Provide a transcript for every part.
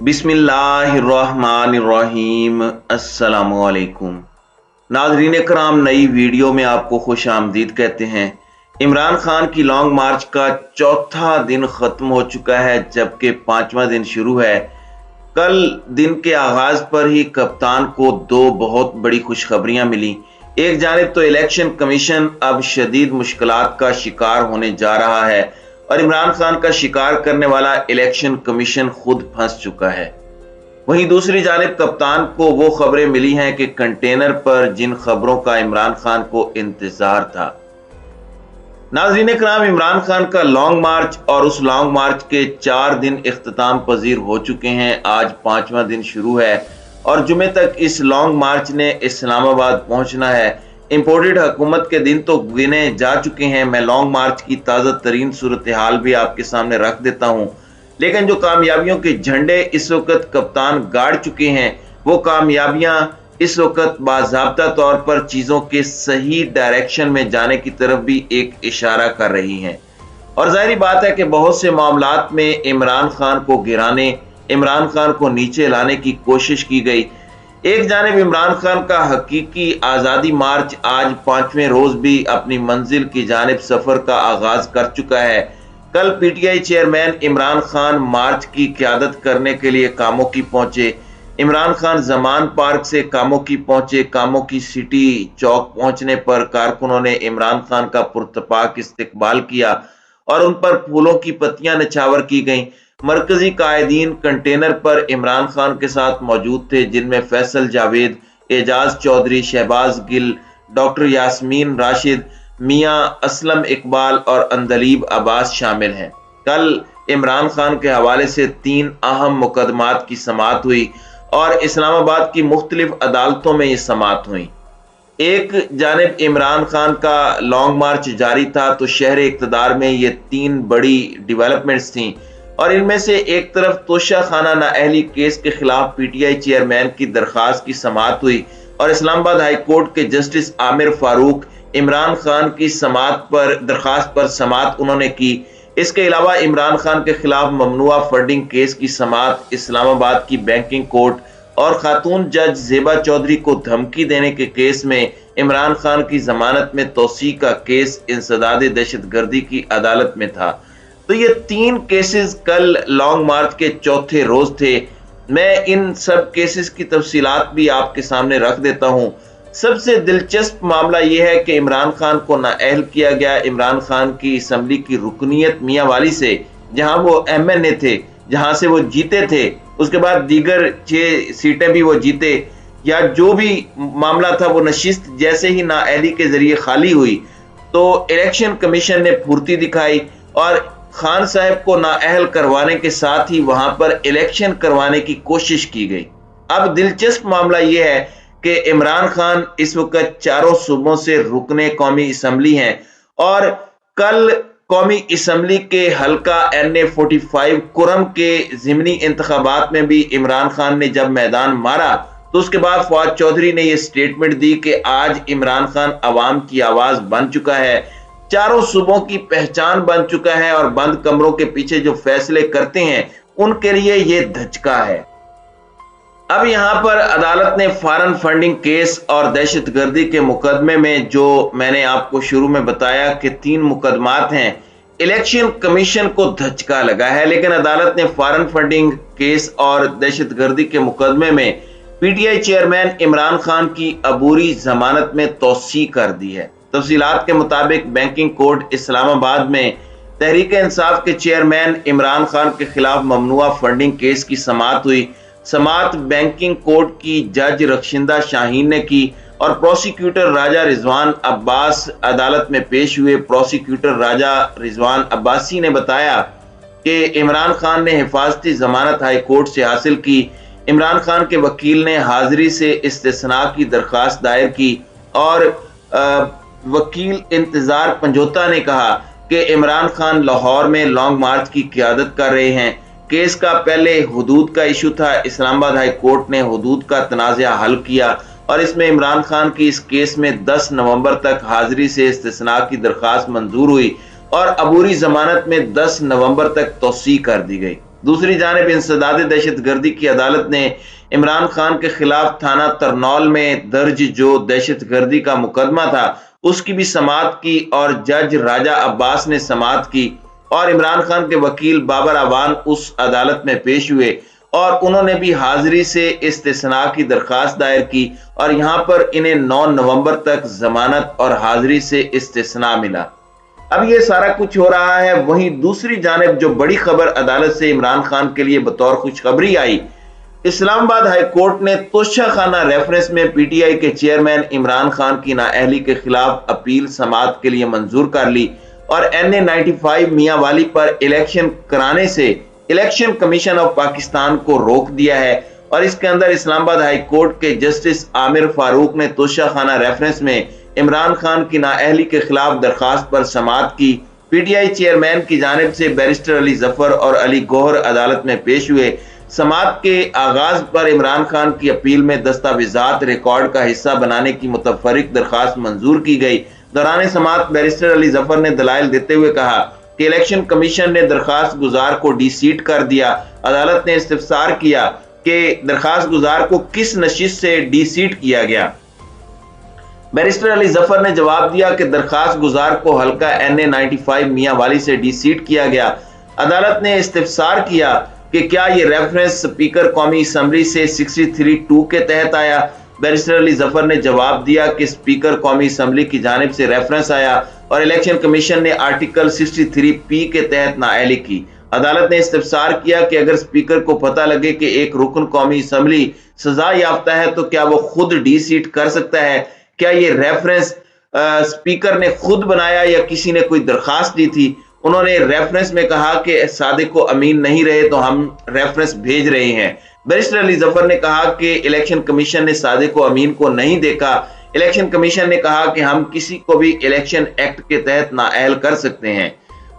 बिस्मिल्लाहिर्रहमानिर्रहीम। अस्सलामुअलैकुम नाज़रीन कराम, नई वीडियो में आपको खुश आमदीद कहते हैं। इमरान खान की लॉन्ग मार्च का चौथा दिन ख़त्म हो चुका है, जबकि पांचवा दिन शुरू है। कल दिन के आगाज पर ही कप्तान को दो बहुत बड़ी खुशखबरियां मिली। एक जानिब तो इलेक्शन कमीशन अब शदीद मुश्किलात का शिकार होने जा रहा है और इमरान खान का शिकार करने वाला इलेक्शन कमीशन खुद फंस चुका है। वहीं दूसरी जानिब कप्तान को वो खबरें मिली हैं कि कंटेनर पर जिन खबरों का इमरान खान को इंतजार था। नाज़रीन कराम, इमरान खान का लॉन्ग मार्च और उस लॉन्ग मार्च के 4 दिन इख्तिताम पजीर हो चुके हैं। आज पांचवा दिन शुरू है और जुमे तक इस लॉन्ग मार्च ने इस्लामाबाद पहुंचना है। इंपोर्टेड हुकूमत के दिन तो गिने जा चुके हैं। मैं लॉन्ग मार्च की ताज़ा तरीन सूरत हाल भी आपके सामने रख देता हूं, लेकिन जो कामयाबियों के झंडे इस वक्त कप्तान गाड़ चुके हैं, वो कामयाबियां इस वक्त बाज़ाब्ता तौर पर चीज़ों के सही डायरेक्शन में जाने की तरफ भी एक इशारा कर रही हैं। और जाहिर बात है कि बहुत से मामलात में इमरान खान को गिराने, इमरान खान को नीचे लाने की कोशिश की गई। एक जानिब इमरान खान का हकीकी आज़ादी मार्च आज पांचवें रोज भी अपनी मंजिल की जानिब सफर का आगाज कर चुका है। कल पीटीआई चेयरमैन इमरान खान मार्च की क़यादत करने के लिए कामों की पहुंचे। इमरान खान जमान पार्क से कामों की पहुंचे। कामों की सिटी चौक पहुंचने पर कारकुनों ने इमरान खान का पुरतपाक इस्तकबाल किया और उन पर फूलों की पत्तियां निछावर की गईं। मरकजी कायदीन कंटेनर पर इमरान खान के साथ मौजूद थे, जिनमें फैसल जावेद, एजाज चौधरी, शहबाज गिल, डॉक्टर यास्मीन राशिद, मियां असलम इकबाल और अंदलीब अब्बास शामिल हैं। कल इमरान खान के हवाले से 3 अहम मुकदमात की समाअत हुई और इस्लामाबाद की मुख्तलिफ अदालतों में ये समाअत हुई। एक जानिब इमरान खान का लॉन्ग मार्च जारी था, तो शहर इक़्तिदार में ये 3 बड़ी डेवलपमेंट्स थीं और इनमें से एक तरफ तोशा खाना नाअहली केस के खिलाफ पीटीआई चेयरमैन की दरखास्त की समाअत हुई और इस्लामाबाद हाई कोर्ट के जस्टिस आमिर फारूक इमरान खान की समाअत पर दरखास्त पर समाअत उन्होंने की। इसके अलावा इमरान खान के खिलाफ ममनुआ फंडिंग केस की समाअत इस्लामाबाद की बैंकिंग कोर्ट और खातून जज ज़ेबा चौधरी को धमकी देने के केस में इमरान खान की जमानत में तोसी का केस इंसदाद दहशतगर्दी की अदालत में था। तो ये 3 केसेस कल लॉन्ग मार्च के चौथे रोज थे। मैं इन सब केसेस की तफसीलात भी आपके सामने रख देता हूं। सबसे दिलचस्प मामला यह है कि इमरान खान को नाअहल किया गया इमरान खान की असम्बली की रुकनीत मियांवाली से, जहां वो एमएनए थे, जहां से वो जीते थे। उसके बाद दीगर 6 सीटें भी वो जीते, या जो भी मामला था वो नशिस्त जैसे ही नाअहली के जरिए खाली हुई तो इलेक्शन कमीशन ने फुर्ती दिखाई और खान साहब को नाअहल करवाने के साथ ही वहां पर इलेक्शन करवाने की कोशिश की गई। अब दिलचस्प मामला यह है कि इमरान खान इस वक्त 4 सूबों से रुकने कौमी असम्बली हैं और कल कौमी असम्बली के हल्का NA-45 कुरम के ज़िमनी इंतखाबात में भी इमरान खान ने जब मैदान मारा तो उसके बाद फवाद चौधरी ने यह स्टेटमेंट दी कि आज इमरान खान अवाम की आवाज बन चुका है, 4 सूबों की पहचान बन चुका है और बंद कमरों के पीछे जो फैसले करते हैं उनके लिए यह धचका है। अब यहां पर अदालत ने फॉरेन फंडिंग केस और दहशतगर्दी के मुकदमे में, जो मैंने आपको शुरू में बताया कि 3 मुकदमात हैं, इलेक्शन कमीशन को धचका लगा है, लेकिन अदालत ने फॉरेन फंडिंग केस और दहशतगर्दी के मुकदमे में पीटीआई चेयरमैन इमरान खान की अबूरी जमानत में तोसी कर दी है। तफसीलात के मुताबिक बैंकिंग कोर्ट इस्लामाबाद में तहरीक इंसाफ के चेयरमैन इमरान खान के खिलाफ ममनुआ फंडिंग केस की समाअत हुई। समाअत बैंकिंग कोर्ट की जज रखशिंदा शाहीन ने की और प्रोसिक्यूटर राजा रिजवान अब्बास अदालत में पेश हुए। प्रोसिक्यूटर राजा रिजवान अब्बासी ने बताया कि इमरान खान ने हिफाजती जमानत हाई कोर्ट से हासिल की। इमरान खान के वकील ने हाजिरी से इस्तिस्ना की दरखास्त दायर की और वकील इंतजार पंजोता ने कहा कि इमरान खान लाहौर में लॉन्ग मार्च की क़यादत कर रहे हैं। केस का पहले हुदूद का इशू था। इस्लामाबाद हाई कोर्ट ने हुदूद का तनाज़ा हल किया और इसमें इमरान खान की इस केस में 10 नवंबर तक हाजिरी से इस्तिस्ना की दरखास्त मंजूर हुई और अबूरी जमानत में 10 नवंबर तक तोसी कर दी गई। دوسری جانب انسداد دہشت گردی کی عدالت نے عمران خان کے خلاف تھانہ ترنول میں درج جو دہشت گردی کا مقدمہ تھا اس کی بھی سماعت کی، اور جج راجہ عباس نے سماعت کی، اور عمران خان کے وکیل بابر اعوان اس عدالت میں پیش ہوئے اور انہوں نے بھی حاضری سے استثناء کی درخواست دائر کی، اور یہاں پر انہیں 9 نومبر تک ضمانت اور حاضری سے استثناء ملا۔ اب یہ سارا کچھ ہو رہا ہے، وہیں دوسری جانب جو بڑی خبر عدالت سے عمران خان کے لیے بطور خوشخبری آئی، اسلام آباد ہائی کورٹ نے توشہ خانہ ریفرنس میں پی ٹی آئی کے چیئرمین عمران خان کی نااہلی کے خلاف اپیل سماعت کے لیے منظور کر لی، اور NA-95 میاں والی پر الیکشن کرانے سے الیکشن کمیشن آف پاکستان کو روک دیا ہے۔ اور اس کے اندر اسلام آباد ہائی کورٹ کے جسٹس عامر فاروق نے توشہ خانہ ریفرنس میں عمران خان کی نااہلی کے خلاف درخواست پر سماعت کی۔ پی ٹی آئی چیئرمین کی جانب سے بیرسٹر علی ظفر اور علی گوہر عدالت میں پیش ہوئے۔ سماعت کے آغاز پر عمران خان کی اپیل میں دستاویزات ریکارڈ کا حصہ بنانے کی متفرق درخواست منظور کی گئی۔ دوران سماعت بیرسٹر علی ظفر نے دلائل دیتے ہوئے کہا کہ الیکشن کمیشن نے درخواست گزار کو ڈی سیٹ کر دیا۔ عدالت نے استفسار کیا کہ درخواست گزار کو کس نشست سے ڈی سیٹ کیا گیا۔ بیرسٹر علی ظفر نے جواب دیا کہ درخواست گزار کو حلقہ NA-95 میاں والی سے ڈی سیٹ کیا گیا۔ عدالت نے استفسار کیا کہ کیا یہ ریفرنس سپیکر قومی اسمبلی سے 63(2) کے تحت آیا۔ بیرسٹر علی ظفر نے جواب دیا کہ سپیکر قومی اسمبلی کی جانب سے ریفرنس آیا اور الیکشن کمیشن نے آرٹیکل 63(p) کے تحت نااہلی کی۔ عدالت نے استفسار کیا کہ اگر سپیکر کو پتہ لگے کہ ایک رکن قومی اسمبلی سزا یافتہ ہے تو کیا وہ خود ڈی سیٹ کر سکتا ہے؟ کیا یہ ریفرنس سپیکر نے خود بنایا یا کسی نے کوئی درخواست دی تھی؟ انہوں نے ریفرنس میں کہا کہ صادق و امین نہیں رہے تو ہم ریفرنس بھیج رہے ہیں۔ بیرسٹر علی ظفر نے کہا کہ الیکشن کمیشن نے صادق و امین کو نہیں دیکھا۔ الیکشن کمیشن نے کہا کہ ہم کسی کو بھی الیکشن ایکٹ کے تحت نااہل کر سکتے ہیں۔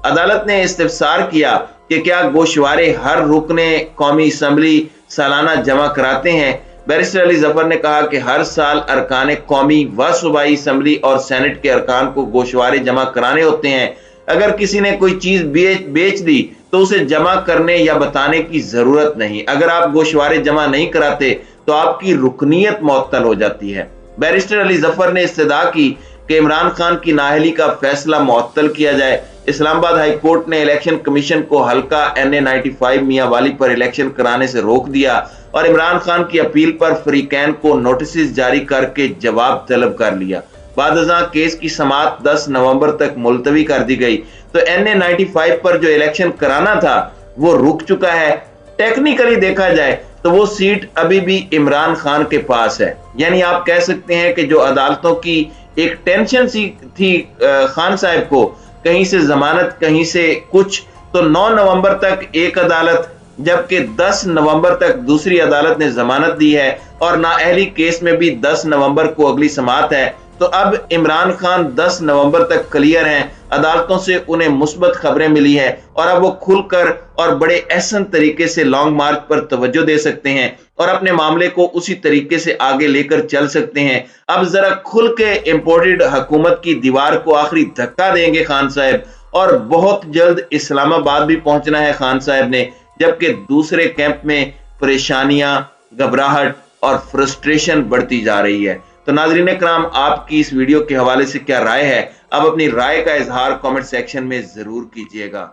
عدالت نے استفسار کیا کہ کیا گوشوارے ہر رکن قومی اسمبلی سالانہ جمع کراتے ہیں؟ بیرسٹر علی ظفر نے کہا کہ ہر سال ارکان قومی و صوبائی اسمبلی اور سینٹ کے ارکان کو گوشوارے جمع کرانے ہوتے ہیں۔ اگر کسی نے کوئی چیز بیچ دی تو اسے جمع کرنے یا بتانے کی ضرورت نہیں۔ اگر آپ گوشوارے جمع نہیں کراتے تو آپ کی رکنیت معطل ہو جاتی ہے۔ بیرسٹر علی ظفر نے استدعا کی کہ عمران خان کی نااہلی کا فیصلہ معطل کیا جائے۔ اسلام آباد ہائی کورٹ نے الیکشن کمیشن کو حلقہ NA-95 میاں والی پر الیکشن کرانے سے روک دیا اور عمران خان کی اپیل پر فریقین کو نوٹسز جاری کر کے جواب طلب کر لیا۔ بعد ازاں کیس کی سماعت 10 نومبر تک ملتوی کر دی گئی تو NA-95 پر جو الیکشن کرانا تھا وہ رک چکا ہے۔ ٹیکنیکلی دیکھا جائے تو وہ سیٹ ابھی بھی عمران خان کے پاس ہے، یعنی آپ کہہ سکتے ہیں کہ جو عدالتوں کی ایک ٹینشن سی تھی خان صاحب کو، کہیں سے ضمانت کہیں سے کچھ، تو 9 نومبر تک ایک عدالت جبکہ 10 نومبر تک دوسری عدالت نے ضمانت دی ہے، اور نااہلی کیس میں بھی 10 نومبر کو اگلی سماعت ہے۔ تو اب عمران خان 10 نومبر تک کلیئر ہیں، عدالتوں سے انہیں مثبت خبریں ملی ہیں، اور اب وہ کھل کر اور بڑے احسن طریقے سے لانگ مارچ پر توجہ دے سکتے ہیں اور اپنے معاملے کو اسی طریقے سے آگے لے کر چل سکتے ہیں۔ اب ذرا کھل کے امپورٹڈ حکومت کی دیوار کو آخری دھکا دیں گے خان صاحب، اور بہت جلد اسلام آباد بھی پہنچنا ہے خان صاحب نے، جبکہ دوسرے کیمپ میں پریشانیاں، گھبراہٹ اور فرسٹریشن بڑھتی جا رہی ہے۔ تو ناظرین اکرام، آپ کی اس ویڈیو کے حوالے سے کیا رائے ہے؟ اب اپنی رائے کا اظہار کامنٹ سیکشن میں ضرور کیجیے گا۔